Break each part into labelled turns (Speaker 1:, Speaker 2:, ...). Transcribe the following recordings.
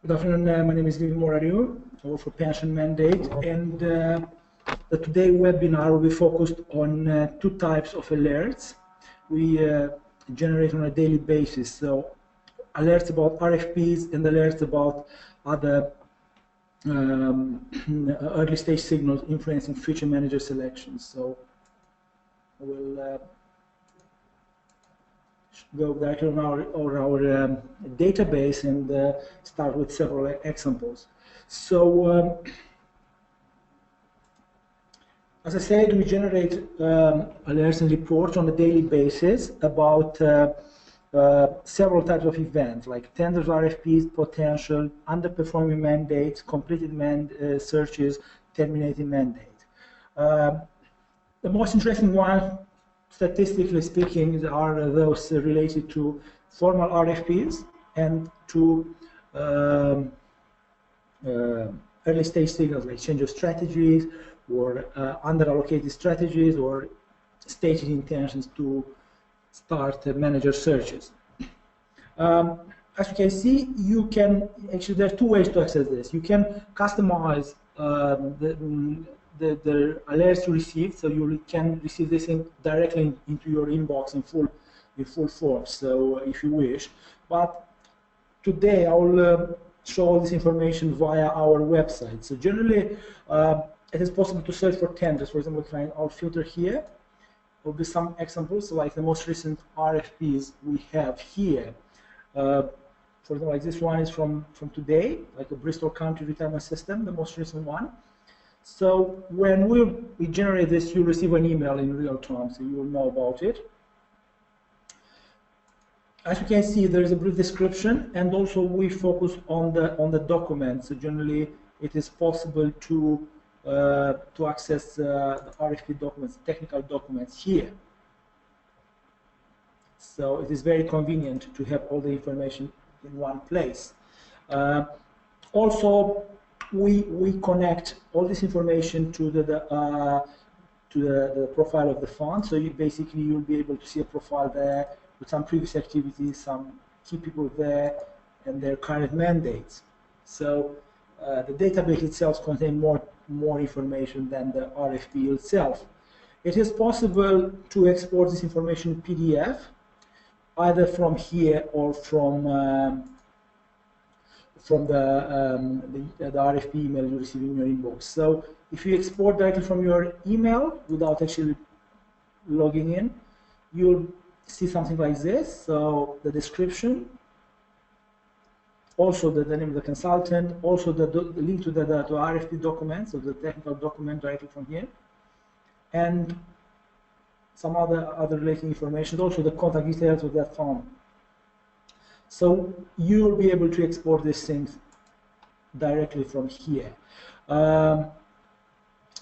Speaker 1: Good afternoon. My name is Livin Morariu. I work for Pension Mandate, and today's webinar will be focused on two types of alerts we generate on a daily basis. So, alerts about RFPs and alerts about other early stage signals influencing future manager selections. So, I will go directly on our database and start with several examples. So, as I said, we generate alerts and reports on a daily basis about several types of events, like tenders, RFPs, potential, underperforming mandates, completed searches, terminating mandate. The most interesting one, statistically speaking, are those related to formal RFPs and to early stage signals like change of strategies or under-allocated strategies or stated intentions to start manager searches. As you can see, you can actually, there are two ways to access this. You can customize the alerts you receive, so you can receive this directly into your inbox in full form, so if you wish. But today I will show all this information via our website. So generally, it is possible to search for tenders. For example, I'll filter here. There will be some examples, like the most recent RFPs we have here. For example, like this one is from today, like the Bristol County Retirement System, the most recent one. So when we generate this, you receive an email in real time, so you will know about it. As you can see, there is a brief description, and also we focus on the documents. So generally, it is possible to access the RFP documents, technical documents here. So it is very convenient to have all the information in one place. Also, we connect all this information to the profile of the fund. So you'll be able to see a profile there with some previous activities, some key people there, and their current mandates. So the database itself contains more information than the RFP itself. It is possible to export this information in PDF, either from here or from the RFP email you receive in your inbox. So if you export directly from your email without actually logging in, you'll see something like this. So the description, also the name of the consultant, also the link to the RFP document, so the technical document directly from here, and some other related information, also the contact details of that fund. So you'll be able to export these things directly from here. I'll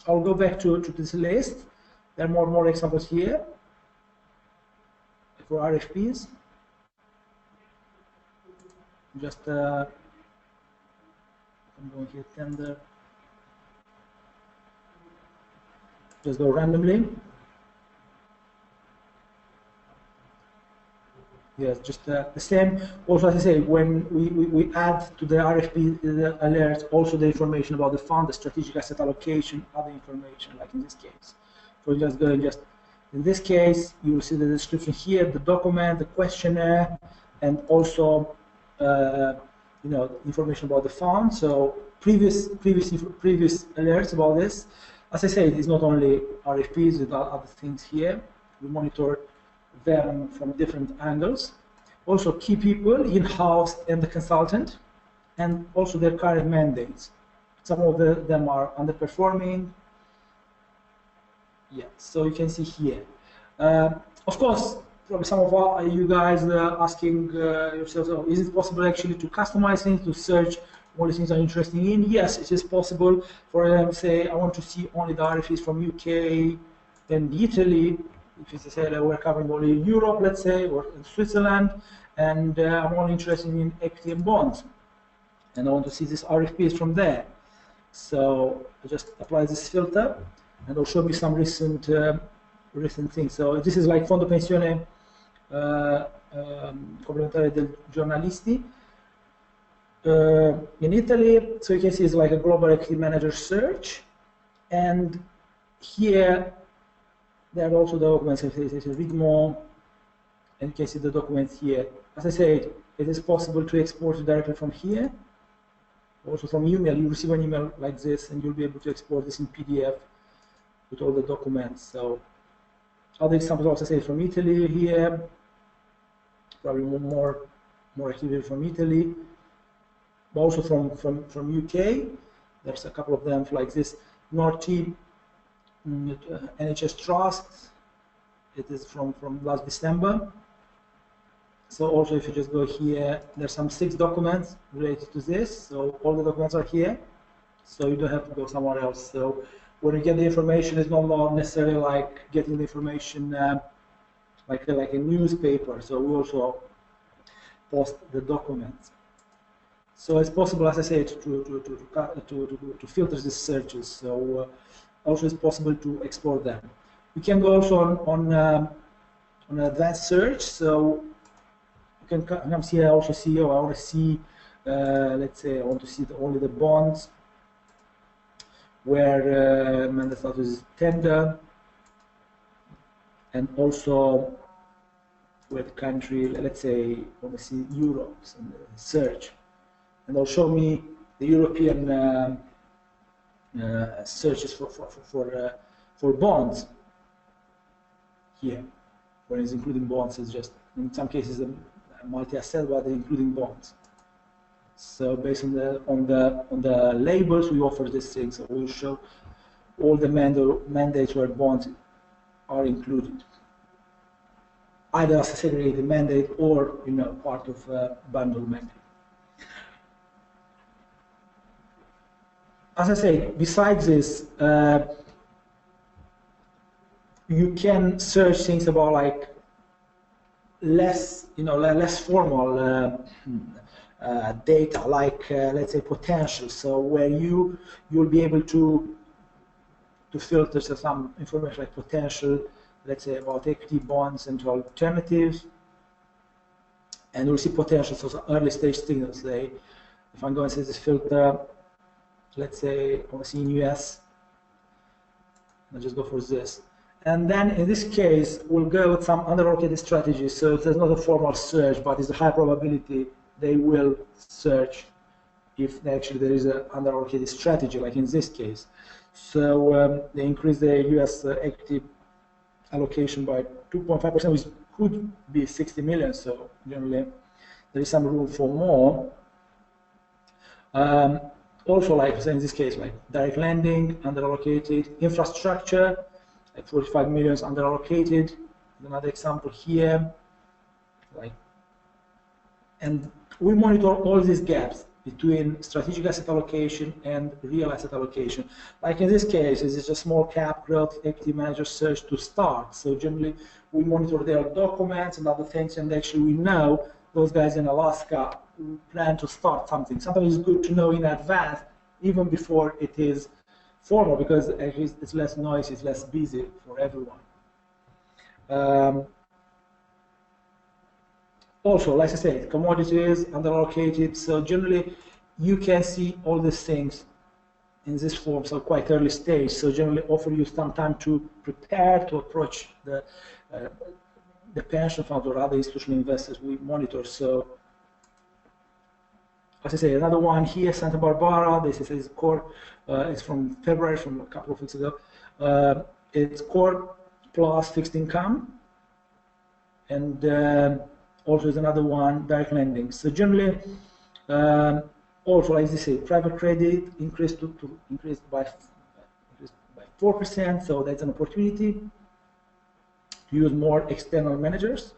Speaker 1: go back to this list. There are more examples here for RFPs. Just I'm going here, tender. Just go randomly. Yes, just the same. Also, as I say, when we add to the RFP the alerts, also the information about the fund, the strategic asset allocation, other information, like in this case. So just go and in this case, you will see the description here, the document, the questionnaire, and also information about the fund. So previous alerts about this. As I say, it is not only RFPs, there are other things here. We monitor them from different angles. Also key people in-house and the consultant, and also their current mandates. Some of them are underperforming. Yeah, so you can see here. Of course, probably some of you guys are asking yourselves, oh, is it possible actually to customize things, to search all the things I'm interested in? Yes, it is possible. For them, say, I want to see only the RFPs from UK and Italy. If you say we're covering only Europe, let's say, or in Switzerland, and I'm only interested in equity and bonds, and I want to see these RFPs from there. So I just apply this filter, and it'll show me some recent things. So this is like Fondo Pensione Complementare del Giornalisti. in Italy, so you can see it's like a global equity manager search, and here there are also documents. If you read more, and you can see the documents here. As I said, it is possible to export it directly from here. Also from email, you receive an email like this, and you'll be able to export this in PDF with all the documents. So other examples, also say from Italy here, probably more activity from Italy, but also from UK. There's a couple of them like this. North Sea NHS Trust. It is from last December. So also, if you just go here, there's some 6 documents related to this. So all the documents are here. So you don't have to go somewhere else. So when you get the information, it's not necessarily like getting the information like a newspaper. So we also post the documents. So it's possible, as I said, to filter these searches. So also it's possible to export them. We can go also on advanced search. So you can come here. I also see. I want to see. Let's say I want to see only the bonds where mandate status is tender, and also where the country. Let's say I want to see euros and search. And they'll show me the European searches for bonds here. For instance, including bonds is just in some cases a multi-asset, but including bonds. So based on the labels, we offer these things. So we'll show all the mandates where bonds are included, either as a segregated mandate or part of a bundle mandate. As I say, besides this, you can search things about like less formal data, like let's say potential. So where you'll be able to filter some information like potential, let's say about equity, bonds, and alternatives, and you'll see potential, so early stage signals. If I'm going to say this filter. Let's say I want to see in US, I'll just go for this. And then in this case, we'll go with some underallocated strategies. So there's not a formal search, but it's a high probability they will search if actually there is an underallocated strategy, like in this case. So they increase the US equity allocation by 2.5%, which could be 60 million. So generally, there is some room for more. Also, like in this case, like direct lending, underallocated, infrastructure, like 45 million underallocated. Another example here, and we monitor all these gaps between strategic asset allocation and real asset allocation. Like in this case, it's just a small cap growth equity manager search to start. So generally, we monitor their documents and other things, and actually we know those guys in Alaska plan to start something. Sometimes it's good to know in advance, even before it is formal, because it's less noisy, it's less busy for everyone. Also, like I said, commodities, underallocated. So generally, you can see all these things in this form, so quite early stage. So generally, offer you some time to prepare to approach the pension fund or other institutional investors we monitor. So, as I say, another one here, Santa Barbara. This is core. It's from February, from a couple of weeks ago. It's core plus fixed income, and also is another one, direct lending. So generally, also like this, private credit increased by 4%. So that's an opportunity to use more external managers.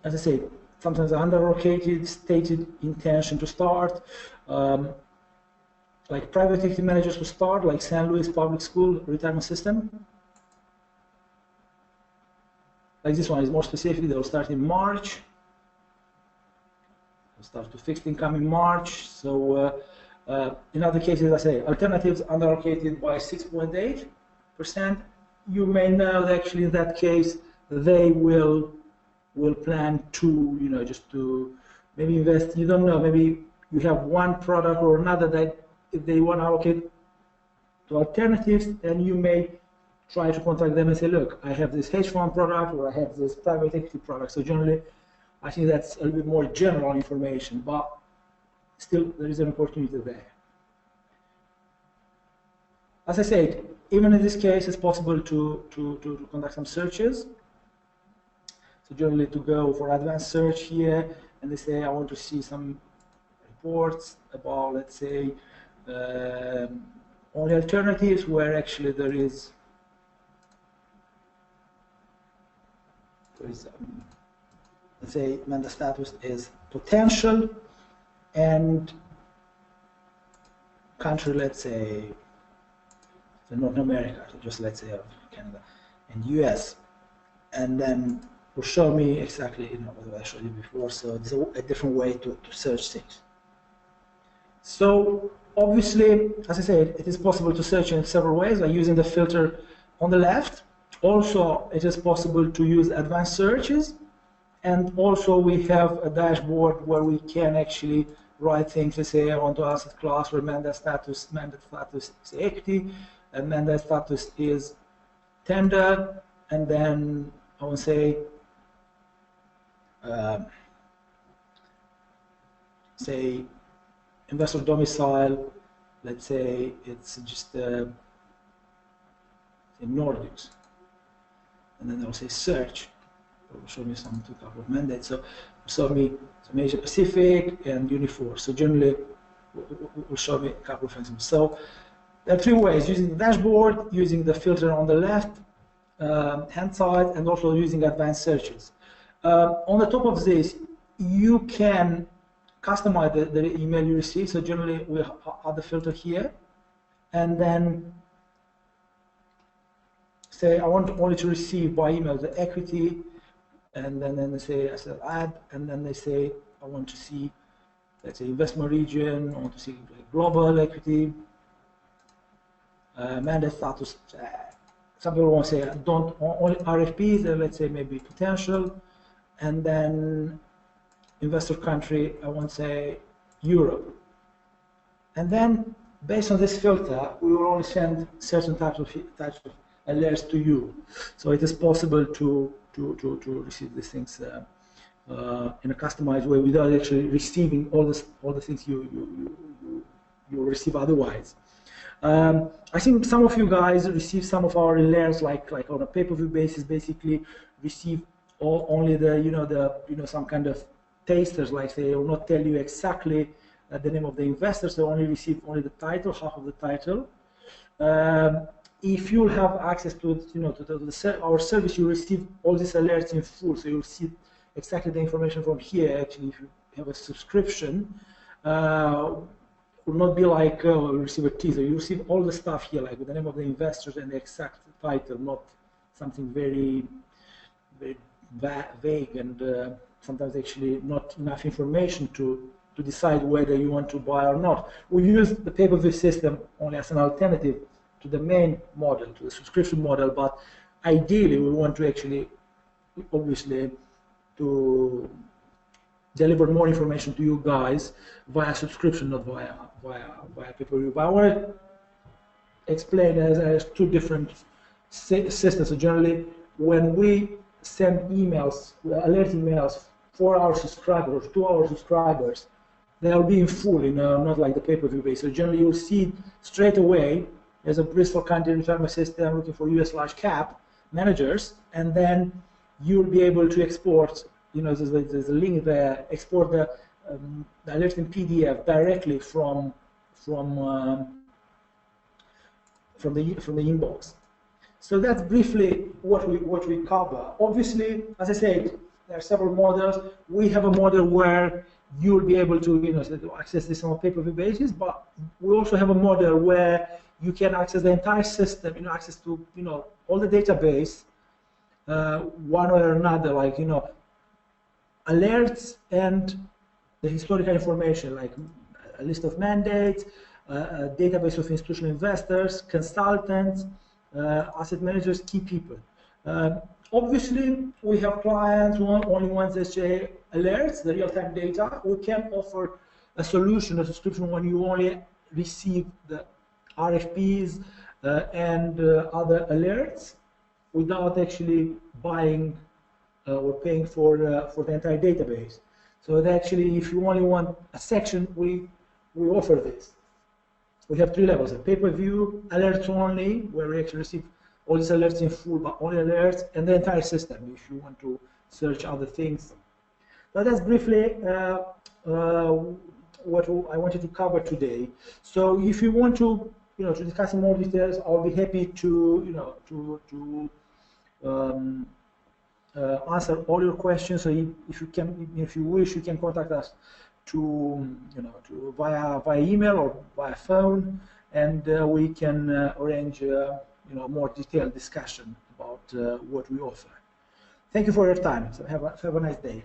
Speaker 1: As I say, sometimes underallocated, stated intention to start, like private equity managers to start, like St. Louis Public School Retirement System. Like this one is more specific, they'll start in March. They'll start to fixed income in March. So in other cases, I say, alternatives underallocated by 6.8%. You may know that actually in that case, they will will plan to, just to maybe invest. You don't know, maybe you have one product or another that if they want to allocate to alternatives, then you may try to contact them and say, look, I have this hedge fund product or I have this private equity product. So generally, I think that's a little bit more general information, but still there is an opportunity there. As I said, even in this case, it's possible to conduct some searches. So generally to go for advanced search here, and they say, I want to see some reports about, let's say, only alternatives where actually there is let's say, the status is potential, and country, let's say, North America, so just let's say Canada and US, and then will show me exactly, what I showed you before. So there's a different way to search things. So obviously, as I said, it is possible to search in several ways by using the filter on the left. Also, it is possible to use advanced searches, and also we have a dashboard where we can actually write things. Let's say I want to asset class where mandate status is equity, and mandate status is tender, and then I will say investor domicile. Let's say it's just in Nordics, and then I'll say search. It will show me some couple of mandates. So show me some Asia Pacific and Unifor. So generally, it will show me a couple of things. So there are three ways: using the dashboard, using the filter on the left hand side, and also using advanced searches. On the top of this, you can customize the email you receive. So generally, we add the filter here, and then say I want only to receive by email the equity, and then they say I said add, and then they say I want to see, let's say, investment region. I want to see like global equity, mandate status. Some people want to say don't only RFPs, let's say maybe potential, and then investor country, I want to say Europe. And then based on this filter, we will only send certain types of alerts to you. So it is possible to receive these things in a customized way without actually receiving all the things you receive otherwise. I think some of you guys receive some of our alerts like on a pay-per-view basis. Basically, receive only the some kind of tasters, like they will not tell you exactly the name of the investor. So only receive only the title, half of the title. If you have access to our service, you receive all these alerts in full. So you'll see exactly the information from here. Actually, if you have a subscription, will not be like receive a teaser. You receive all the stuff here, like with the name of the investors and the exact title, not something very, very vague and sometimes actually not enough information to decide whether you want to buy or not. We use the pay-per-view system only as an alternative to the main model, to the subscription model, but ideally we want to actually, obviously, to deliver more information to you guys via subscription, not via pay-per-view. But I want to explain as two different systems. So generally, when we send emails, alert emails for our subscribers, to our subscribers, they'll be in full, not like the pay-per-view base. So generally, you'll see straight away there's a Bristol County retirement system looking for US large cap managers, and then you'll be able to export. There's a link there. Export the alert in PDF directly from the inbox. So that's briefly what we cover. Obviously, as I said, there are several models. We have a model where you'll be able to access this on a pay-per-view basis, but we also have a model where you can access the entire system, access to all the database, one way or another, like alerts and the historical information, like a list of mandates, a database of institutional investors, consultants, asset managers, key people. Obviously, we have clients who only want SJ alerts, the real-time data. We can offer a solution, a subscription, when you only receive the RFPs and other alerts without actually buying or paying for the entire database. So that actually, if you only want a section, we offer this. We have 3 levels: a pay-per-view, alerts only, where we actually receive all these alerts in full, but only alerts, and the entire system if you want to search other things. So that's briefly what I wanted to cover today. So if you want to, to discuss in more details, I'll be happy to, answer all your questions. So if you wish, you can contact us via email or via phone, and we can arrange more detailed discussion about what we offer. Thank you for your time. So have a nice day.